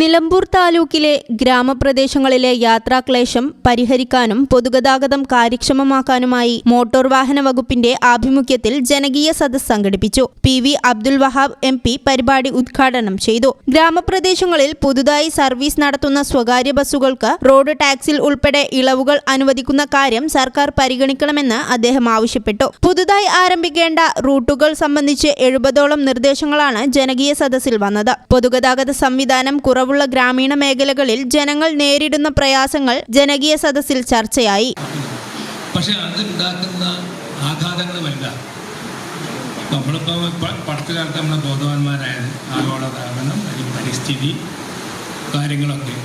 നിലമ്പൂർ താലൂക്കിലെ ഗ്രാമപ്രദേശങ്ങളിലെ യാത്രാക്ലേശം പരിഹരിക്കാനും പൊതുഗതാഗതം കാര്യക്ഷമമാക്കാനുമായി മോട്ടോർ വാഹന വകുപ്പിന്റെ ആഭിമുഖ്യത്തിൽ ജനകീയ സദസ്സ് സംഘടിപ്പിച്ചു. PV അബ്ദുൽ വഹാബ് MP പരിപാടി ഉദ്ഘാടനം ചെയ്തു. ഗ്രാമപ്രദേശങ്ങളിൽ പുതുതായി സർവീസ് നടത്തുന്ന സ്വകാര്യ ബസ്സുകൾക്ക് റോഡ് ടാക്സിൽ ഉൾപ്പെടെ ഇളവുകൾ അനുവദിക്കുന്ന കാര്യം സർക്കാർ പരിഗണിക്കണമെന്ന് അദ്ദേഹം ആവശ്യപ്പെട്ടു. പുതുതായി ആരംഭിക്കേണ്ട റൂട്ടുകൾ സംബന്ധിച്ച് 70ഓളം നിർദ്ദേശങ്ങളാണ് ജനകീയ സദസ്സിൽ വന്നത്. പൊതുഗതാഗത സംവിധാനം കുറവുള്ള ഗ്രാമീണ മേഖലകളിൽ ജനങ്ങൾ നേരിടുന്ന പ്രയാസങ്ങൾ ജനകീയ സദസ്സിൽ ചർച്ചയായി. പക്ഷെ അതുണ്ടാക്കുന്ന ആഘാതങ്ങളുമല്ല നമ്മളിപ്പോൾ പടത്തിലായിട്ട് നമ്മൾ ബോധവാന്മാരായത് ആഗോളതാപനം, പരിസ്ഥിതി കാര്യങ്ങളൊക്കെ.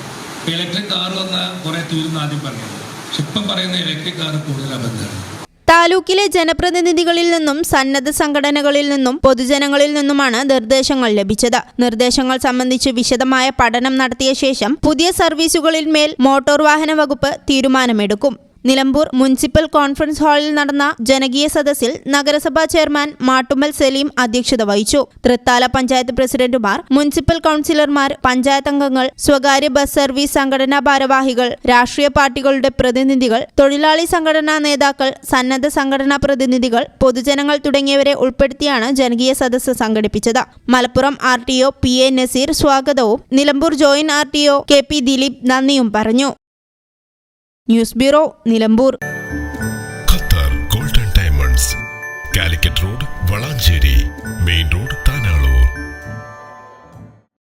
ഇലക്ട്രിക് കാർ വന്ന കുറേ തീരുന്ന ആദ്യം പറഞ്ഞത്, പക്ഷെ ഇപ്പം പറയുന്ന ഇലക്ട്രിക് കാർ കൂടുതൽ അബദ്ധമാണ്. താലൂക്കിലെ ജനപ്രതിനിധികളിൽ നിന്നും സന്നദ്ധ സംഘടനകളിൽ നിന്നും പൊതുജനങ്ങളിൽ നിന്നുമാണ് നിർദ്ദേശങ്ങൾ ലഭിച്ചത്. നിർദ്ദേശങ്ങൾ സംബന്ധിച്ച് വിശദമായ പഠനം നടത്തിയ ശേഷം പുതിയ സർവീസുകളിൽ മേൽ മോട്ടോർ വാഹന വകുപ്പ് തീരുമാനമെടുക്കും. നിലമ്പൂർ മുനിസിപ്പൽ കോൺഫറൻസ് ഹാളിൽ നടന്ന ജനകീയ സദസ്സിൽ നഗരസഭാ ചെയർമാൻ മാട്ടുമ്മൽ സലീം അധ്യക്ഷത വഹിച്ചു. തൃത്താല പഞ്ചായത്ത് പ്രസിഡന്റുമാർ, മുനിസിപ്പൽ കൗൺസിലർമാർ, പഞ്ചായത്ത് അംഗങ്ങൾ, സ്വകാര്യ ബസ് സർവീസ് സംഘടനാ ഭാരവാഹികൾ, രാഷ്ട്രീയ പാർട്ടികളുടെ പ്രതിനിധികൾ, തൊഴിലാളി സംഘടനാ നേതാക്കൾ, സന്നദ്ധ സംഘടനാ പ്രതിനിധികൾ, പൊതുജനങ്ങൾ തുടങ്ങിയവരെ ഉൾപ്പെടുത്തിയാണ് ജനകീയ സദസ്സ് സംഘടിപ്പിച്ചത്. മലപ്പുറം RTO PA നസീർ സ്വാഗതവും Nilambur joint RTO KP Dileep നന്ദിയും പറഞ്ഞു. News bureau, Nilambur. Qatar golden diamonds, Calicut road, Valanchery.